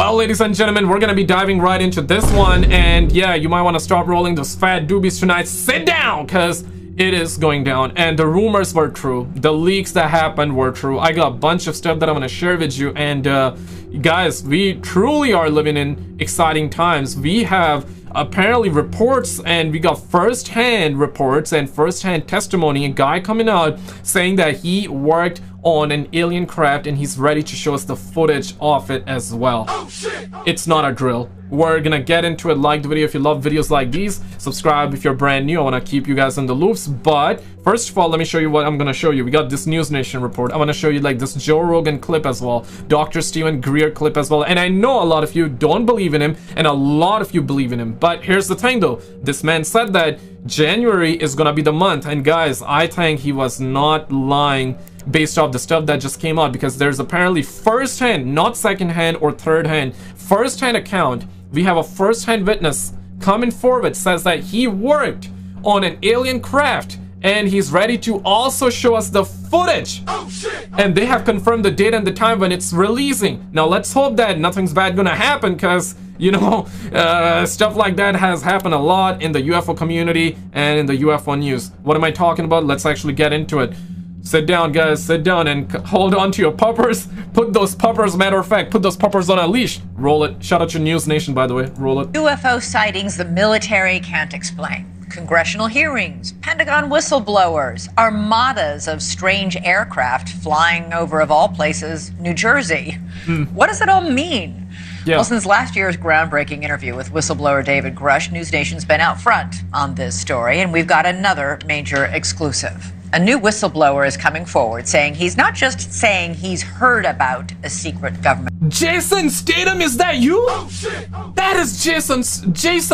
Well, ladies and gentlemen, we're gonna be diving right into this one, and yeah, you might want to stop rolling those fat doobies tonight. Sit down, because it is going down, and the rumors were true. The leaks that happened were true. I got a bunch of stuff that I'm gonna share with you, and guys, we truly are living in exciting times. We have apparently reports, and we got first-hand reports and first-hand testimony. A guy coming out saying that he worked on an alien craft and he's ready to show us the footage of it as well. Oh, shit. It's not a drill. We're gonna get into it. Like the video if you love videos like these. Subscribe if you're brand new. I want to keep you guys in the loops. But first of all, let me show you what I'm gonna show you. We got this News Nation report. I want to show you like this Joe Rogan clip as well, Dr. Stephen Greer clip as well. And I know a lot of you don't believe in him and a lot of you believe in him. But here's the thing though, this man said that January is gonna be the month, and guys, I think he was not lying based off the stuff that just came out, because there's apparently first-hand, not second-hand or third-hand, first-hand account. We have a first-hand witness coming forward, says that he worked on an alien craft and he's ready to also show us the footage. Oh, shit. And they have confirmed the date and the time when it's releasing. Now let's hope that nothing's bad gonna happen, because you know, stuff like that has happened a lot in the UFO community and in the UFO news. What am I talking about? Let's actually get into it. Sit down, guys, sit down and hold on to your puppers. Put those puppers, matter of fact, put those puppers on a leash. Roll it. Shout out to News Nation, by the way. Roll it. UFO sightings the military can't explain. Congressional hearings, Pentagon whistleblowers, armadas of strange aircraft flying over, of all places, New Jersey. What does it all mean? Yeah. Well, since last year's groundbreaking interview with whistleblower David Grush, News Nation's been out front on this story, and we've got another major exclusive. A new whistleblower is coming forward saying he's not just saying he's heard about a secret government. Jason Statham, is that you? Oh, shit. Oh. That is Jason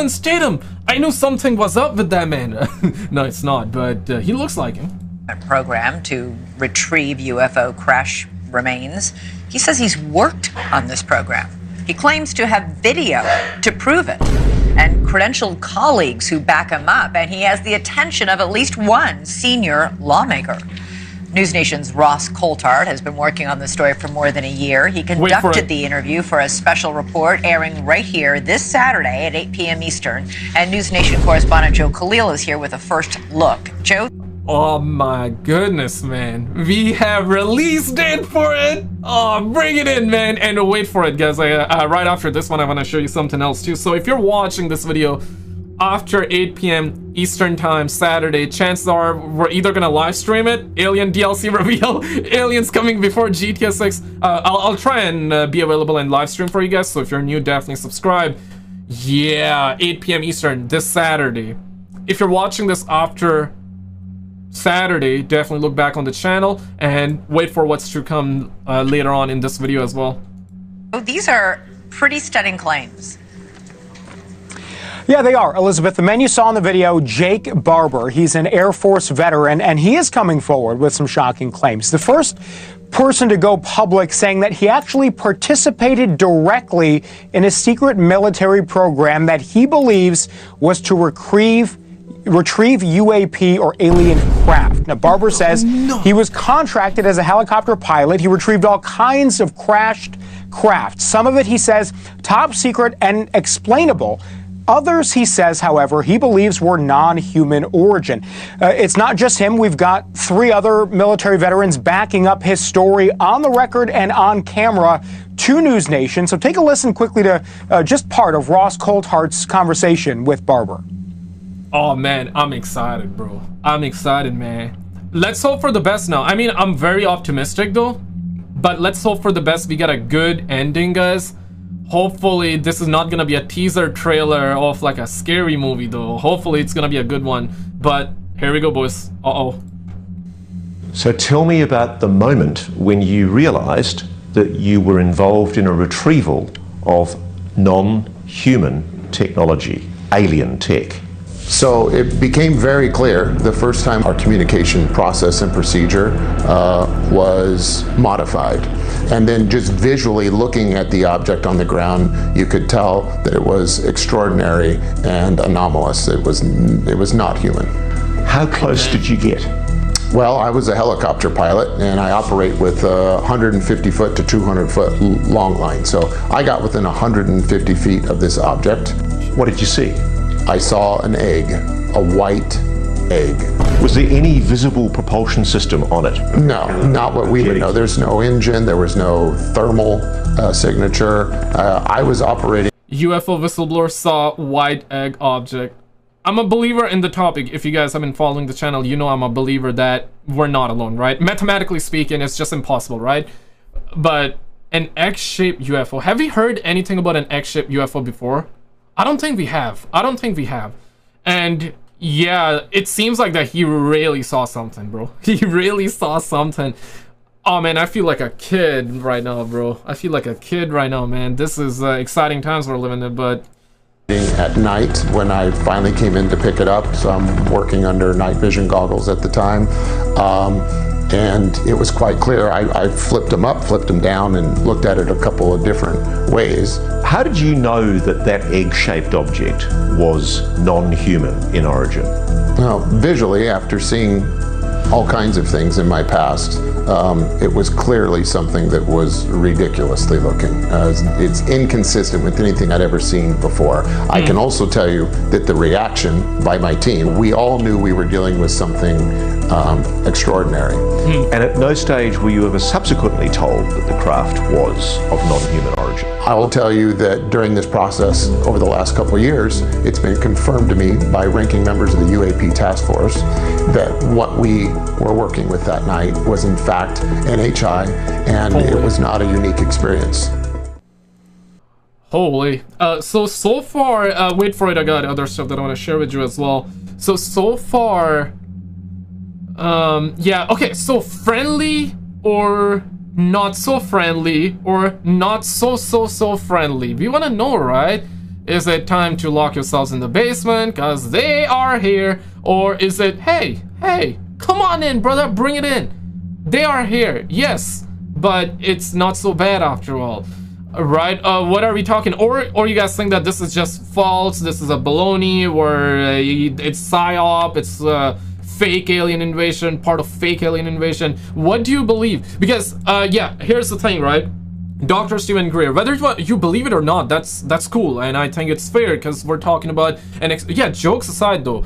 Statham. I knew something was up with that man. No, it's not, but he looks like him. A program to retrieve UFO crash remains. He says he's worked on this program. He claims to have video to prove it, and credentialed colleagues who back him up, and he has the attention of at least one senior lawmaker. News Nation's Ross Coulthard has been working on this story for more than a year. He conducted the interview for a special report airing right here this Saturday at 8 p.m. Eastern, and News Nation correspondent Joe Khalil is here with a first look. Joe? Oh my goodness, man. We have release date for it. Oh, bring it in, man. And wait for it, guys. Right after this one, I want to show you something else too. So if you're watching this video after 8 p.m. Eastern time Saturday, chances are we're either gonna live stream it, Alien DLC reveal, aliens coming before GTA 6. I'll try and be available and live stream for you guys. So if you're new, definitely subscribe. Yeah, 8 p.m. Eastern this Saturday. If you're watching this after Saturday, definitely look back on the channel and wait for what's to come later on in this video as well. These are pretty stunning claims. Yeah, they are, Elizabeth. The man you saw in the video, Jake Barber, he's an Air Force veteran, and he is coming forward with some shocking claims. The first person to go public saying that he actually participated directly in a secret military program that he believes was to retrieve UAP or alien craft. Now, Barber says he was contracted as a helicopter pilot. He retrieved all kinds of crashed craft. Some of it, he says, top secret and explainable. Others, he says, however, he believes were non-human origin. It's not just him. We've got 3 other military veterans backing up his story on the record and on camera to News Nation. So take a listen quickly to just part of Ross Coulthard's conversation with Barber. Oh man, I'm excited, bro. I'm excited, man. Let's hope for the best now. I mean, I'm very optimistic though, but let's hope for the best. We got a good ending, guys. Hopefully this is not gonna be a teaser trailer of like a scary movie though. Hopefully it's gonna be a good one. But here we go, boys. Uh-oh. So tell me about the moment when you realized that you were involved in a retrieval of non-human technology, alien tech. So it became very clear the first time our communication process and procedure was modified. And then just visually looking at the object on the ground, you could tell that it was extraordinary and anomalous. It was not human. How close did you get? Well, I was a helicopter pilot, and I operate with 150 foot to 200 foot long line. So I got within 150 feet of this object. What did you see? I saw an egg, a white egg. Was there any visible propulsion system on it? No, not what we would know. There's no engine, there was no thermal signature. I was operating. UFO whistleblower saw white egg object. I'm a believer in the topic. If you guys have been following the channel, you know I'm a believer that we're not alone, right? Mathematically speaking, it's just impossible, right? But an egg-shaped UFO. Have we heard anything about an egg-shaped UFO before? I don't think we have. I don't think we have. And yeah, it seems like that he really saw something, bro. He really saw something. Oh man, I feel like a kid right now, bro. I feel like a kid right now, man. This is exciting times we're living in, but at night when I finally came in to pick it up. So I'm working under night vision goggles at the time. And it was quite clear. I flipped them up, flipped them down, and looked at it a couple of different ways. How did you know that that egg-shaped object was non-human in origin? Well, visually, after seeing all kinds of things in my past, it was clearly something that was ridiculously looking. It's inconsistent with anything I'd ever seen before. I can also tell you that the reaction by my team, we all knew we were dealing with something extraordinary. And at no stage were you ever subsequently told that the craft was of non-human origin? I will tell you that during this process, over the last couple of years, it's been confirmed to me by ranking members of the UAP task force that what we were working with that night was in fact NHI, and it was not a unique experience. holy. So far, wait for it, I got other stuff that I want to share with you as well. So far, yeah, okay, so friendly or not so friendly or not so friendly. We want to know, right? Is it time to lock yourselves in the basement because they are here? Or is it, hey, come on in, brother, bring it in. They are here, yes, but it's not so bad after all. Right, what are we talking? Or you guys think that this is just false, this is a baloney, where it's psyop, it's fake alien invasion, part of fake alien invasion? What do you believe? Because yeah, here's the thing, right? Dr. Stephen Greer, whether you believe it or not, that's cool, and I think it's fair because we're talking about yeah, jokes aside though,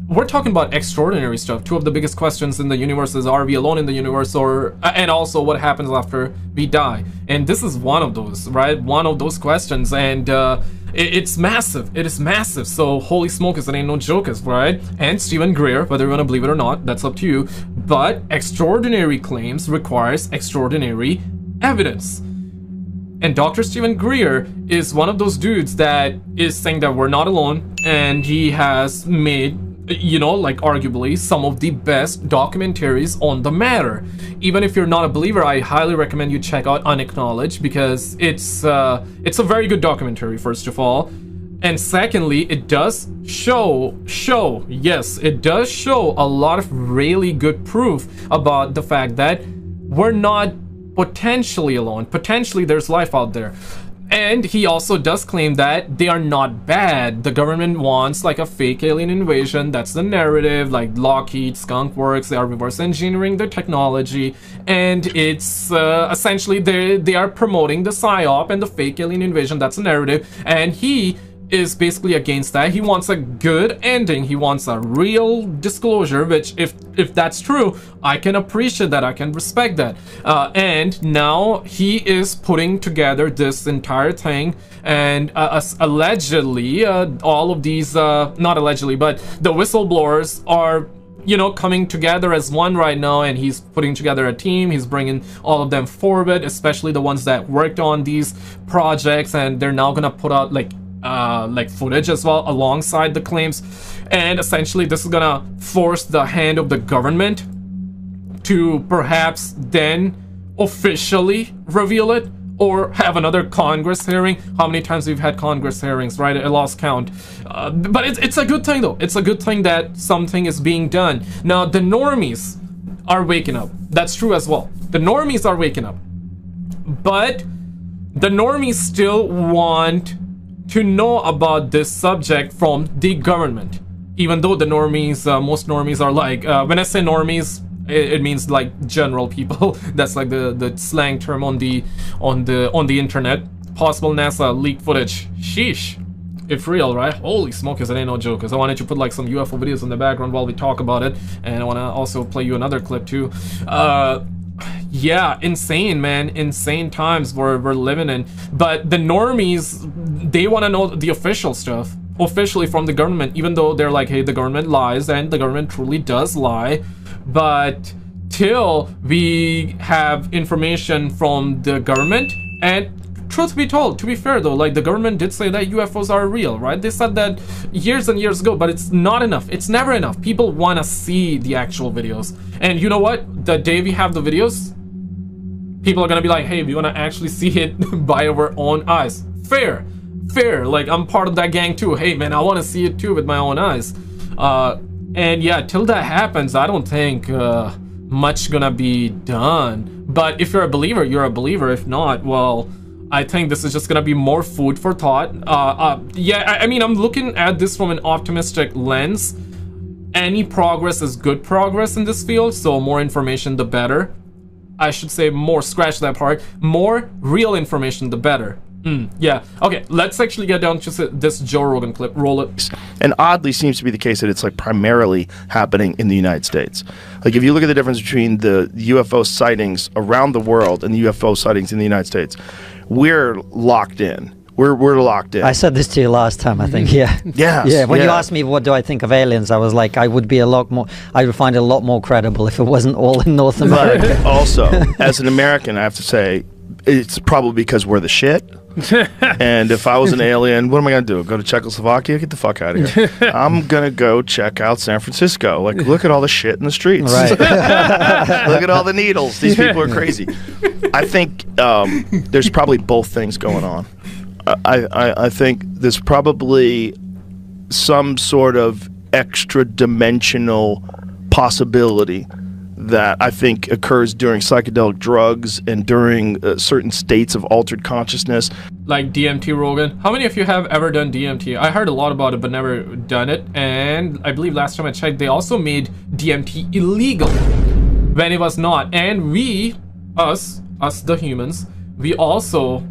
we're talking about extraordinary stuff. Two of the biggest questions in the universe is, are we alone in the universe, or and also what happens after we die? And this is one of those, right? One of those questions, and it's massive. It is massive. So holy smokers, it ain't no jokers, right? And Stephen Greer, whether you want to believe it or not, that's up to you. But extraordinary claims requires extraordinary evidence. And Dr. Stephen Greer is one of those dudes that is saying that we're not alone, and he has made, you know, like arguably some of the best documentaries on the matter. Even if you're not a believer, I highly recommend you check out Unacknowledged, because it's a very good documentary, first of all. And secondly, it does show, yes, it does show a lot of really good proof about the fact that we're not potentially alone. Potentially there's life out there. And he also does claim that they are not bad. The government wants like a fake alien invasion. That's the narrative. Like Lockheed, Skunk Works, they are reverse engineering their technology. And it's essentially they are promoting the PSYOP and the fake alien invasion. That's the narrative. And he is basically against that. He wants a good ending. He wants a real disclosure, which if that's true, I can appreciate that, I can respect that. And now he is putting together this entire thing, and allegedly all of these, not allegedly, but the whistleblowers are, you know, coming together as one right now, and he's putting together a team. He's bringing all of them forward, especially the ones that worked on these projects, and they're now gonna put out like footage as well alongside the claims. And essentially this is gonna force the hand of the government to perhaps then officially reveal it, or have another Congress hearing. How many times we've had Congress hearings, right? I lost count. But it's a good thing though. It's a good thing that something is being done. Now the normies are waking up. That's true as well. The normies are waking up. But the normies still want to know about this subject from the government. even though the normies, most normies are like, when I say normies, it means like general people. That's like the slang term on the internet. Possible NASA leak footage. Sheesh. If real, right? Holy smokers, it ain't no joke. Because I wanted to put like some UFO videos in the background while we talk about it, and I want to also play you another clip too. Yeah, insane, man. Insane times we're living in. But the normies, they want to know the official stuff, officially from the government, even though they're like, hey, the government lies, and the government truly does lie. But till we have information from the government, and truth be told, to be fair though, like the government did say that UFOs are real, right? They said that years and years ago, but it's not enough. It's never enough. People want to see the actual videos. And you know what? The day we have the videos, people are gonna be like, hey, we want to actually see it by our own eyes. Fair. Like, I'm part of that gang too. Hey man, I want to see it too with my own eyes. And yeah, till that happens, I don't think much gonna be done. But if you're a believer, you're a believer. If not, well, I think this is just gonna be more food for thought. Yeah, I mean, I'm looking at this from an optimistic lens. Any progress is good progress in this field, so more information, the better. I should say more, scratch that part. More real information, the better. Yeah, okay, let's actually get down to this Joe Rogan clip. Roll it. And oddly seems to be the case that it's like primarily happening in the United States. Like if you look at the difference between the UFO sightings around the world and the UFO sightings in the United States, we're locked in. We're locked in. I said this to you last time, I think. Yeah. Yes, When you yeah. asked me what do I think of aliens, I was like, I would find it a lot more credible if it wasn't all in North America. But also, as an American, I have to say, it's probably because we're the shit. And if I was an alien, what am I gonna do? Go to Czechoslovakia? Get the fuck out of here. I'm gonna go check out San Francisco. Like, look at all the shit in the streets. Right. Look at all the needles. These people are crazy. I think there's probably both things going on. I think there's probably some sort of extra dimensional possibility that I think occurs during psychedelic drugs and during certain states of altered consciousness. Like DMT, Rogan. How many of you have ever done DMT? I heard a lot about it, but never done it. And I believe last time I checked, they also made DMT illegal when it was not. And we, us the humans, we also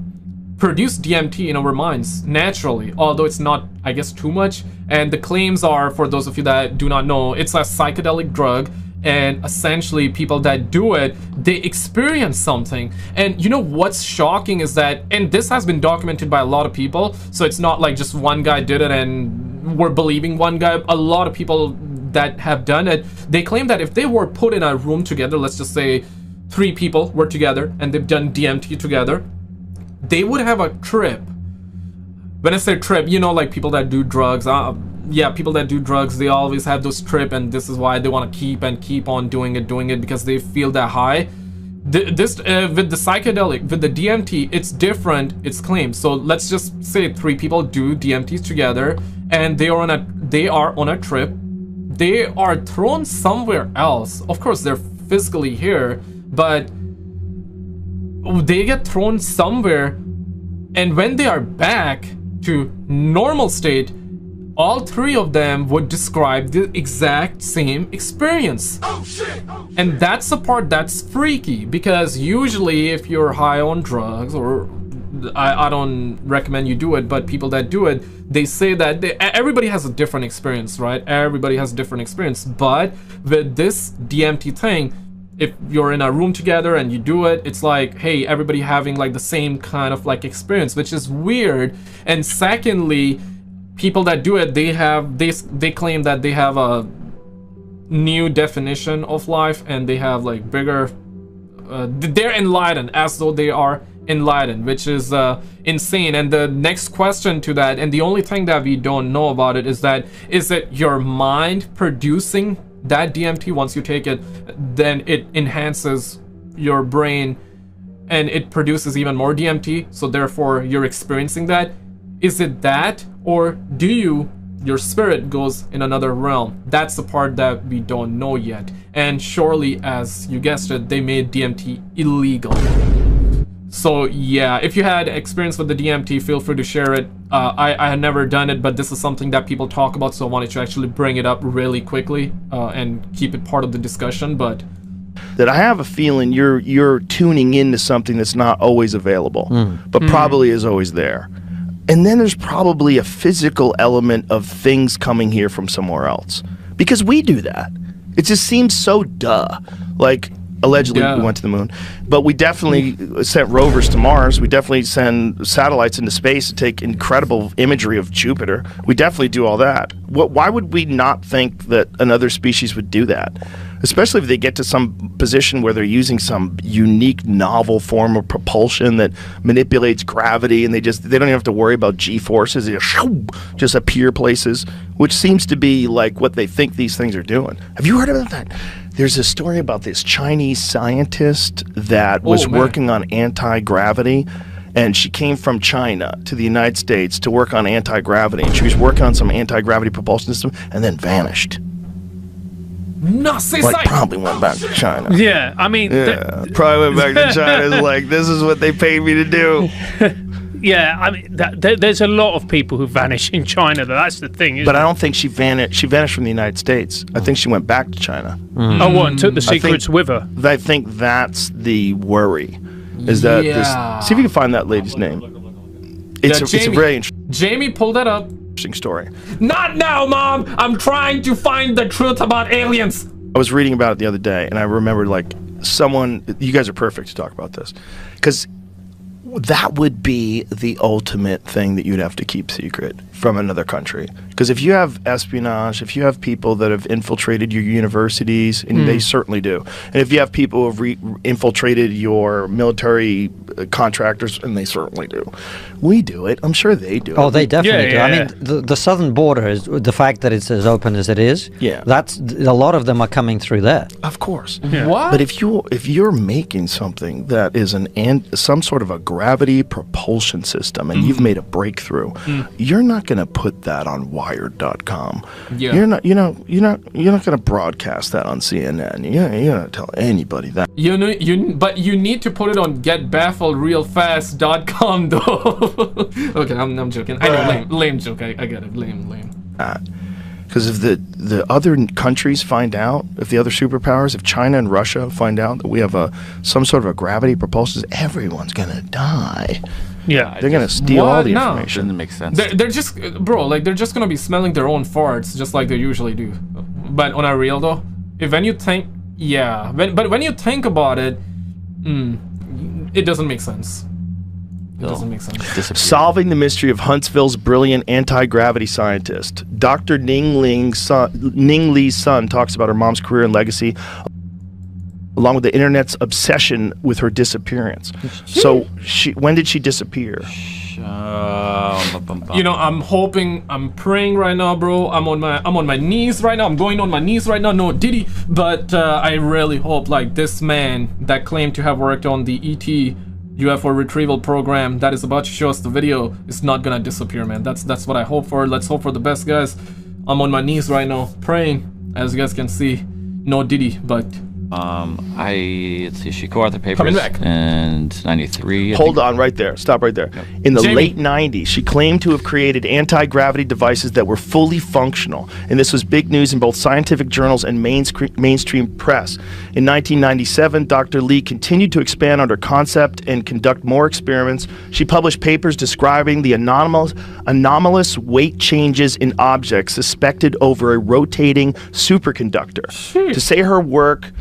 produce DMT in our minds naturally, although it's not, I guess, too much. And the claims are, for those of you that do not know, it's a psychedelic drug. And essentially people that do it, they experience something. And you know what's shocking is that, and this has been documented by a lot of people, so it's not like just one guy did it and we're believing one guy. A lot of people that have done it, they claim that if they were put in a room together, let's just say 3 people were together and they've done DMT together, they would have a trip. When I say trip, you know, like people that do drugs, yeah, people that do drugs, they always have those trip, and this is why they want to keep on doing it because they feel that high. This with the psychedelic, with the DMT, it's different. It's claimed. So let's just say 3 people do DMTs together, and they are on a trip. They are thrown somewhere else. Of course, they're physically here, but they get thrown somewhere, and when they are back to normal state, all 3 of them would describe the exact same experience. Oh, shit. Oh, shit. And that's the part that's freaky, because usually if you're high on drugs, or I don't recommend you do it, but people that do it, they say that everybody has a different experience, right? Everybody has a different experience. But with this DMT thing, if you're in a room together and you do it, it's like, hey, everybody having like the same kind of like experience, which is weird. And secondly, people that do it, they claim that they have a new definition of life, and they have like bigger, they're enlightened, as though they are enlightened, which is insane. And the next question to that, and the only thing that we don't know about it, is it your mind producing that DMT? Once you take it, then it enhances your brain and it produces even more DMT, so therefore you're experiencing that. Is it that, or do your spirit goes in another realm? That's the part that we don't know yet. And surely, as you guessed it, they made DMT illegal. So yeah, if you had experience with the DMT, feel free to share it. I had never done it, but this is something that people talk about, so I wanted to actually bring it up really quickly and keep it part of the discussion. But that I have a feeling you're tuning into something that's not always available, but probably is always there. And then there's probably a physical element of things coming here from somewhere else, because we do that. It just seems so duh. Like, allegedly we went to the moon, but we definitely sent rovers to Mars. We definitely send satellites into space to take incredible imagery of Jupiter. We definitely do all that. Why would we not think that another species would do that? Especially if they get to some position where they're using some unique, novel form of propulsion that manipulates gravity, and they don't even have to worry about G-forces. They just appear places, which seems to be like what they think these things are doing. Have you heard about that? There's a story about this Chinese scientist that was working on anti-gravity, and she came from China to the United States to work on anti-gravity, and she was working on some anti-gravity propulsion system and then vanished. Probably went back to China. Yeah, I mean... Yeah, probably went back to China. It's like, this is what they paid me to do. Yeah, I mean, there's a lot of people who vanish in China. That's the thing, but I don't think she vanished. She vanished from the United States. I think she went back to China. Oh, what? And took the secrets with her? I think that's the worry. Is that this? See if you can find that lady's name. It's a very interesting. Jamie, pull that up. Story. Not now, Mom. I'm trying to find the truth about aliens. I was reading about it the other day, and I remembered, like, someone. You guys are perfect to talk about this, because that would be the ultimate thing that you'd have to keep secret from another country. Because if you have espionage, if you have people that have infiltrated your universities, and they certainly do, and if you have people who have infiltrated your military contractors, and they certainly do, we do it. I'm sure they do. Oh, they definitely do. Yeah. I mean, the southern border is the fact that it's as open as it is. Yeah, that's a lot of them are coming through there. Of course. Yeah. What? But if you're making something that is some sort of a gravity propulsion system, and you've made a breakthrough, you're not going to put that on Wired.com. Yeah. You're not going to broadcast that on CNN. You're not tell anybody that. But you need to put it on getbaffledrealfast.com though. Okay, I'm joking. I know, lame joke. I get it. Lame. Because if the other countries find out, if the other superpowers, if China and Russia find out that we have some sort of a gravity propulsion, everyone's gonna die. Yeah, they're gonna steal all the information. Doesn't make sense. They're just, bro, like they're just gonna be smelling their own farts, just like they usually do. But on a real though, when you think about it, it doesn't make sense. It doesn't make sense. Solving the mystery of Huntsville's brilliant anti-gravity scientist. Dr. Ning Li's son talks about her mom's career and legacy, along with the internet's obsession with her disappearance. So, when did she disappear? I'm praying right now, bro. I'm on my knees right now. I'm going on my knees right now. No Diddy, but I really hope, like, this man that claimed to have worked on the ET UFO retrieval program that is about to show us the video is not gonna disappear, man. That's what I hope for. Let's hope for the best, guys. I'm on my knees right now, praying. As you guys can see, no Diddy, but let's see, she co-authored papers coming back. And 93. Hold on right there. Stop right there. In the late 90s, she claimed to have created anti-gravity devices that were fully functional. And this was big news in both scientific journals and mainstream press. In 1997, Dr. Li continued to expand on her concept and conduct more experiments. She published papers describing the anomalous weight changes in objects suspected over a rotating superconductor. To say her work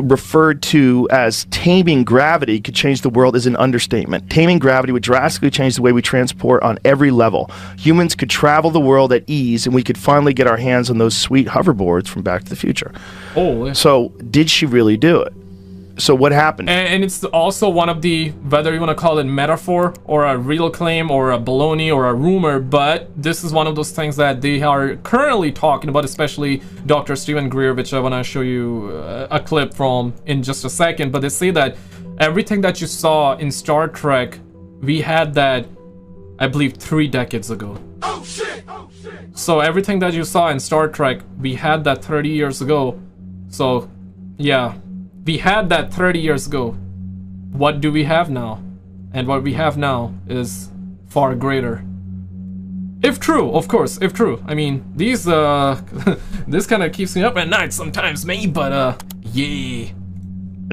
referred to as taming gravity could change the world is an understatement. Taming gravity would drastically change the way we transport on every level. Humans could travel the world at ease, and we could finally get our hands on those sweet hoverboards from Back to the Future. Oh. So, did she really do it? So what happened? And it's also one of the, whether you want to call it metaphor or a real claim or a baloney or a rumor, but this is one of those things that they are currently talking about, especially Dr. Stephen Greer, which I want to show you a clip from in just a second. But they say that everything that you saw in Star Trek, we had that, I believe, 3 decades ago. Oh shit! Oh shit! So everything that you saw in Star Trek, we had that 30 years ago. So, yeah. We had that 30 years ago. what do we have now? And what we have now is far greater. If true, of course, if true. I mean, these, this kind of keeps me up at night sometimes, mate, but, yeah.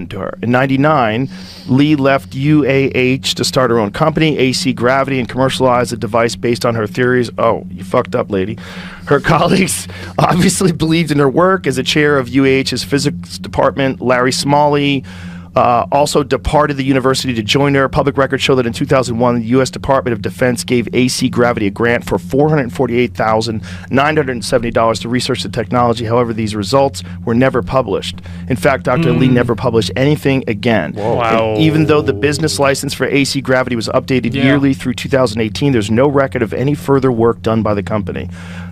To her. In 99, Lee left UAH to start her own company, AC Gravity, and commercialize a device based on her theories. Oh, you fucked up, lady. Her colleagues obviously believed in her work. As a chair of UAH's physics department, Larry Smalley also departed the university to join her. Public records show that in 2001, the U.S. Department of Defense gave AC Gravity a grant for $448,970 to research the technology. However, these results were never published. In fact, Dr. Lee never published anything again. Wow. And even though the business license for AC Gravity was updated yearly through 2018, there's no record of any further work done by the company.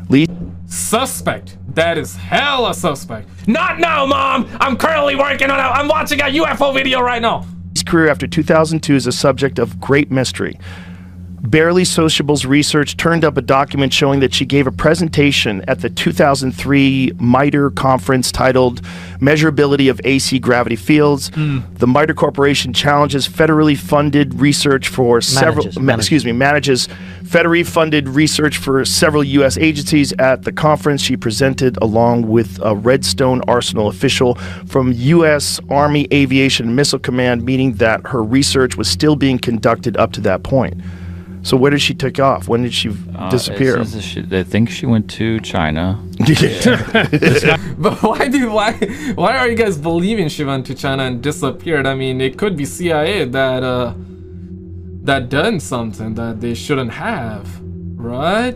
Lee... Suspect. That is hella suspect. Not now, Mom! I'm currently working on I'm watching a UFO video right now! His career after 2002 is a subject of great mystery. Barely Sociable's research turned up a document showing that she gave a presentation at the 2003 MITRE conference titled Measurability of AC Gravity Fields. The MITRE Corporation challenges federally funded research for manages federally funded research for several U.S. agencies. At the conference, she presented along with a Redstone Arsenal official from U.S. Army Aviation and Missile Command, meaning that her research was still being conducted up to that point. So where did she take off? When did she disappear? They think she went to China. But why are you guys believing she went to China and disappeared? I mean, it could be CIA that that done something that they shouldn't have, right?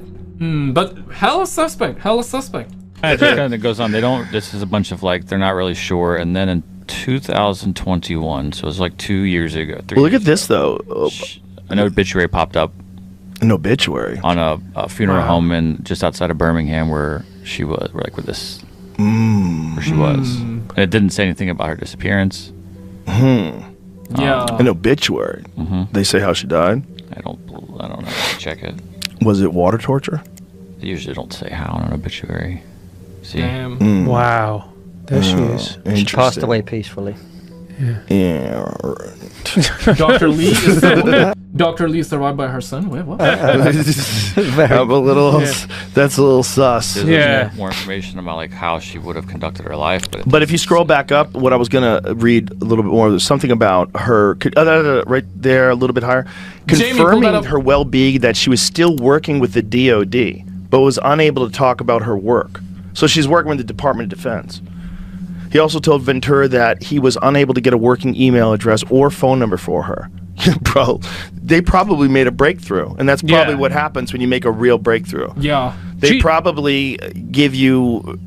But hella suspect. It just kind of goes on. They don't. This is a bunch of like they're not really sure. And then in 2021, so it was like 2 years ago. Well, look at this though. An obituary popped up. An obituary on a funeral home in just outside of Birmingham, where she was, where she was. And it didn't say anything about her disappearance. An obituary. They say how she died. I don't know. Check it. Was it water torture? They usually don't say how on an obituary. See? Damn. Wow. There she is. She passed away peacefully. Yeah. Dr. Lee survived by her son. Wait, what? That's a little sus. There's more information about like how she would have conducted her life, but if you scroll back up, what I was gonna read a little bit more, there's something about her right there, a little bit higher, confirming her well-being, that she was still working with the DoD, but was unable to talk about her work. So she's working with the Department of Defense. He also told Ventura that he was unable to get a working email address or phone number for her. Bro, they probably made a breakthrough, and that's probably what happens when you make a real breakthrough. Yeah. They probably give you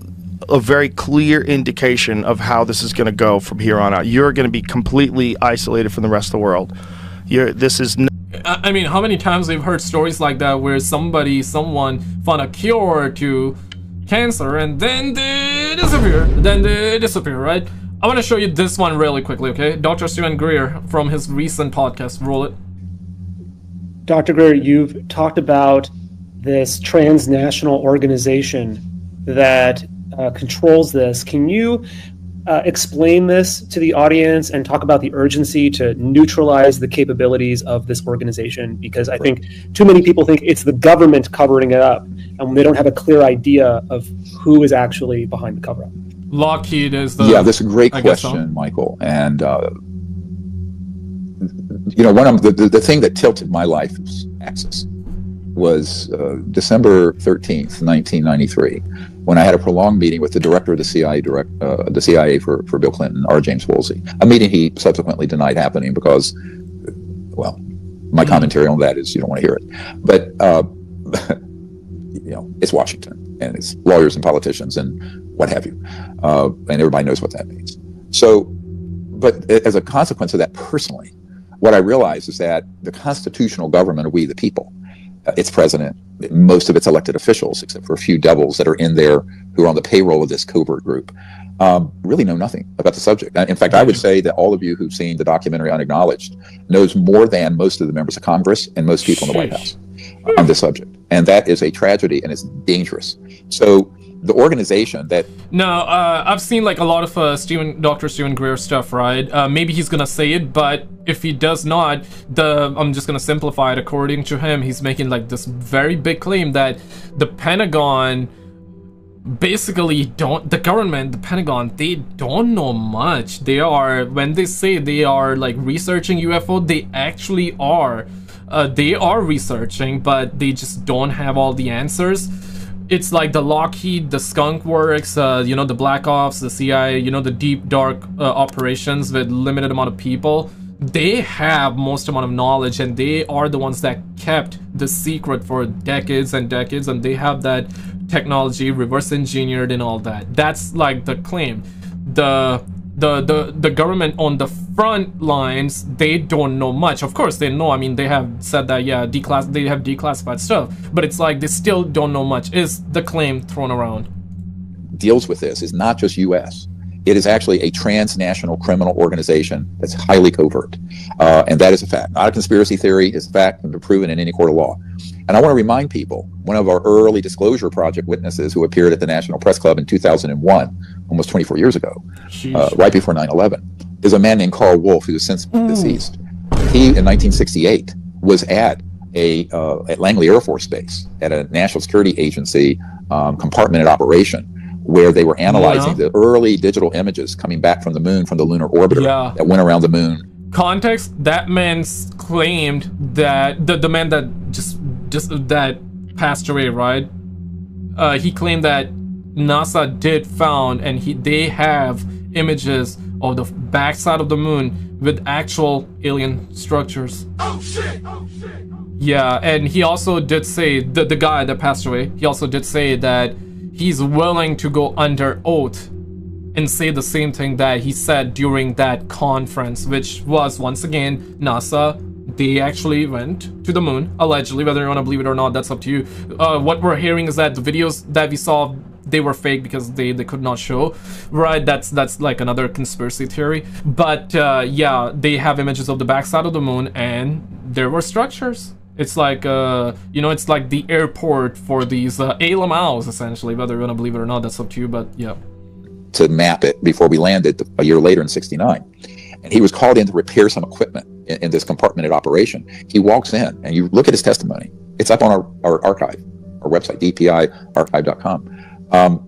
a very clear indication of how this is going to go from here on out. You're going to be completely isolated from the rest of the world. I mean, how many times we've heard stories like that where someone found a cure to cancer and then they disappear, right? I want to show you this one really quickly, okay? Dr. Steven Greer from his recent podcast. Roll it. Dr. Greer, you've talked about this transnational organization that controls this. Can you explain this to the audience and talk about the urgency to neutralize the capabilities of this organization? Because I think too many people think it's the government covering it up, and they don't have a clear idea of who is actually behind the cover-up. Lockheed is the... Yeah, that's a great question, Michael. And, you know, one of the thing that tilted my life's axis was December 13th, 1993, when I had a prolonged meeting with the director of the CIA, for Bill Clinton, R. James Woolsey. A meeting he subsequently denied happening because, well, my commentary on that is you don't want to hear it. But, you know, it's Washington, and it's lawyers and politicians and what have you. And everybody knows what that means. So, but as a consequence of that personally, what I realized is that the constitutional government of we the people, its president, most of its elected officials, except for a few devils that are in there who are on the payroll of this covert group, really know nothing about the subject. In fact, I would say that all of you who've seen the documentary Unacknowledged knows more than most of the members of Congress and most people in the White House on this subject. And that is a tragedy, and it's dangerous. So the organization that... No, I've seen like a lot of Dr. Stephen Greer stuff, right? Maybe he's gonna say it, but if he does not, I'm just gonna simplify it. According to him, he's making like this very big claim that the Pentagon basically the Pentagon, they don't know much. They are, when they say they are like researching UFO, they actually are. They are researching, but they just don't have all the answers. It's like the Lockheed, the Skunk Works, you know, the Black Ops, the CIA, you know, the deep dark operations with limited amount of people. They have most amount of knowledge, and they are the ones that kept the secret for decades and decades, and they have that technology reverse engineered and all that. That's like the claim. The government on the front lines, they don't know much. Of course they know, I mean, they have said that, yeah, they have declassified stuff, but it's like they still don't know much, is the claim thrown around. Deals with this is not just US. It is actually a transnational criminal organization that's highly covert. And that is a fact. Not a conspiracy theory, it's a fact and proven in any court of law. And I want to remind people, one of our early disclosure project witnesses who appeared at the National Press Club in 2001, almost 24 years ago, right before 9/11, is a man named Carl Wolf, who is since deceased. He, in 1968, was at Langley Air Force Base, at a national security agency compartmented operation, where they were analyzing the early digital images coming back from the moon, from the lunar orbiter that went around the moon. Context, that man claimed that the man that just that passed away, right? He claimed that NASA did found, and they have images of the backside of the moon with actual alien structures. Oh shit! Oh shit! Yeah, and he also did say, the guy that passed away, he also did say that he's willing to go under oath and say the same thing that he said during that conference, which was, once again, NASA. They actually went to the moon, allegedly. Whether you want to believe it or not, that's up to you. What we're hearing is that the videos that we saw, they were fake because they could not show, right? That's like another conspiracy theory. But yeah, they have images of the backside of the moon, and there were structures. It's like, you know, it's like the airport for these ALMOs, essentially. Whether you want to believe it or not, that's up to you, but yeah. To map it before we landed a year later in '69. And he was called in to repair some equipment in this compartmented operation. He walks in, and you look at his testimony. It's up on our archive, our website, dpiarchive.com.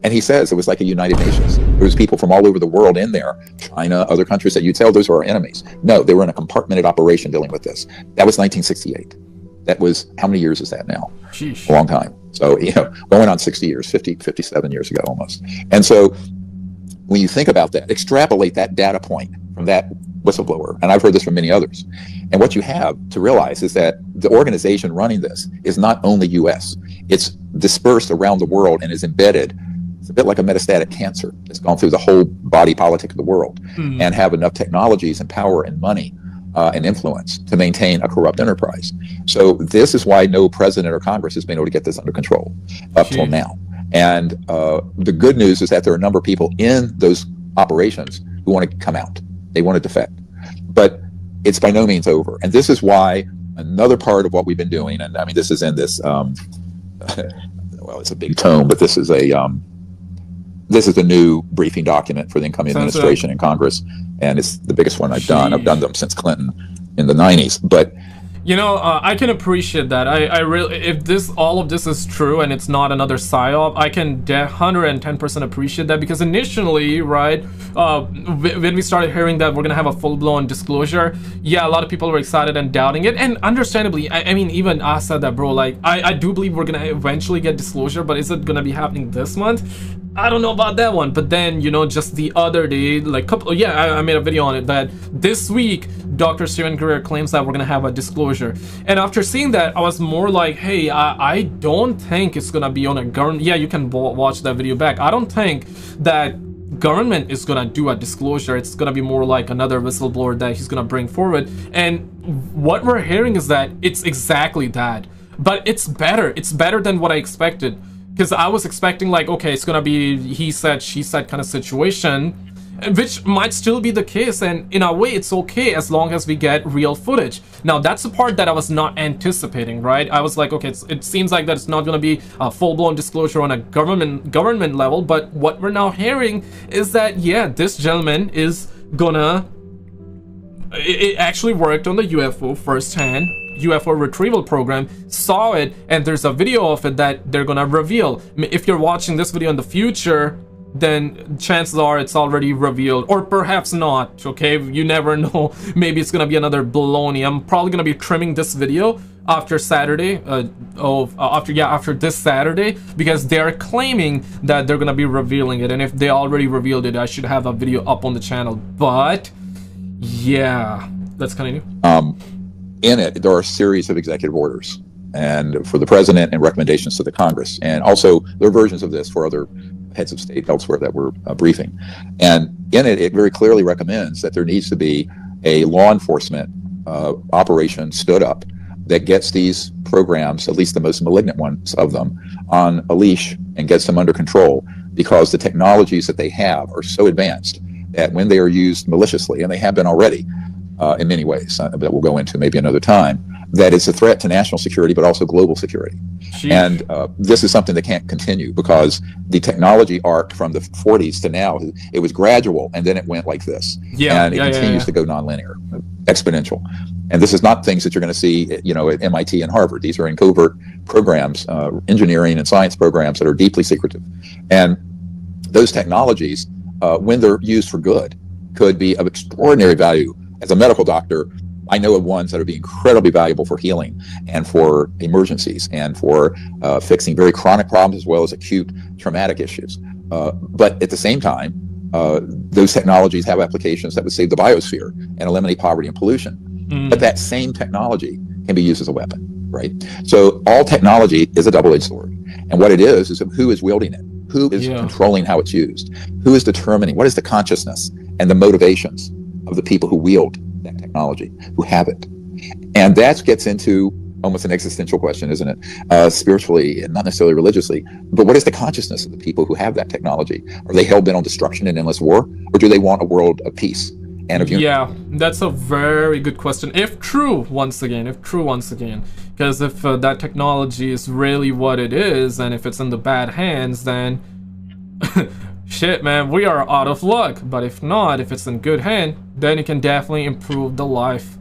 And he says it was like a United Nations. There was people from all over the world in there, China, other countries that you'd tell those are our enemies. No, they were in a compartmented operation dealing with this. That was 1968. That was, how many years is that now? Sheesh. A long time. So, you know, going on 60 years, 57 years ago almost. And so when you think about that, extrapolate that data point from that whistleblower, and I've heard this from many others, and what you have to realize is that the organization running this is not only US, it's dispersed around the world and is embedded. It's a bit like a metastatic cancer. It's gone through the whole body politic of the world and have enough technologies and power and money and influence to maintain a corrupt enterprise. So this is why no president or Congress has been able to get this under control up till now. And the good news is that there are a number of people in those operations who want to come out. They want to defect. But it's by no means over. And this is why another part of what we've been doing, and I mean, this is in this, well, it's a big tome, but this is the new briefing document for the incoming administration in Congress. And it's the biggest one I've done. I've done them since Clinton in the 90s. But you know, I can appreciate that. I really, if all of this is true and it's not another psyop, I can 110% appreciate that, because initially, right, when we started hearing that we're gonna have a full-blown disclosure, yeah, a lot of people were excited and doubting it, and understandably, I mean, even I said that, bro. Like, I do believe we're gonna eventually get disclosure, but is it gonna be happening this month? I don't know about that one. But then, you know, just the other day, like I made a video on it, that this week Dr. Stephen Greer claims that we're gonna have a disclosure. And after seeing that, I was more like, hey, I don't think it's gonna be on a government. Yeah, you can watch that video back. I don't think that government is gonna do a disclosure. It's gonna be more like another whistleblower that he's gonna bring forward. And what we're hearing is that it's exactly that, but it's better. It's better than what I expected. Because I was expecting, like, okay, it's gonna be he said, she said kind of situation, which might still be the case, and in a way it's okay as long as we get real footage. Now that's the part that I was not anticipating, right? I was like, okay, it seems like that it's not going to be a full-blown disclosure on a government level, but what we're now hearing is that, yeah, this gentleman is gonna... It actually worked on the UFO firsthand. UFO retrieval program, saw it, and there's a video of it that they're gonna reveal. If you're watching this video in the future, then chances are it's already revealed, or perhaps not, okay? You never know. Maybe it's gonna be another baloney. I'm probably gonna be trimming this video after Saturday, after this Saturday, because they're claiming that they're gonna be revealing it, and if they already revealed it, I should have a video up on the channel. But yeah, let's continue. In it, there are a series of executive orders, and for the president, and recommendations to the Congress, and also there are versions of this for other heads of state elsewhere that we're briefing. And in it, it very clearly recommends that there needs to be a law enforcement operation stood up that gets these programs, at least the most malignant ones of them, on a leash and gets them under control, because the technologies that they have are so advanced that when they are used maliciously, and they have been already, in many ways that we'll go into maybe another time, that it's a threat to national security, but also global security. Jeez. And this is something that can't continue, because the technology arc from the 40s to now, it was gradual, and then it went like this. And it continues to go nonlinear, exponential. And this is not things that you're going to see, you know, at MIT and Harvard. These are in covert programs, engineering and science programs that are deeply secretive. And those technologies, when they're used for good, could be of extraordinary value. As a medical doctor, I know of ones that would be incredibly valuable for healing and for emergencies and for fixing very chronic problems as well as acute traumatic issues. But at the same time, those technologies have applications that would save the biosphere and eliminate poverty and pollution. But that same technology can be used as a weapon, right? So all technology is a double-edged sword. And what it is who is wielding it? Who is controlling how it's used? Who is determining? What is the consciousness and the motivations of the people who wield that technology, who have it? And that gets into almost an existential question, isn't it? Spiritually and not necessarily religiously, but what is the consciousness of the people who have that technology? Are they hell-bent on destruction and endless war, or do they want a world of peace and of unity? Yeah, that's a very good question. If true, once again, because if that technology is really what it is, and if it's in the bad hands, then shit, man, we are out of luck. But if not, if it's in good hand, then it can definitely improve the life.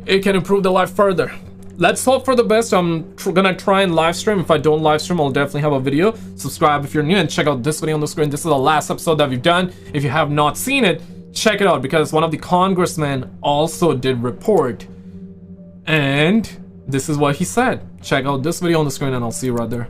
It can improve the life further. Let's hope for the best. I'm gonna try and live stream. If I don't live stream, I'll definitely have a video. Subscribe if you're new, and check out this video on the screen. This is the last episode that we've done. If you have not seen it, check it out, because one of the congressmen also did report, and this is what he said. Check out this video on the screen, and I'll see you right there.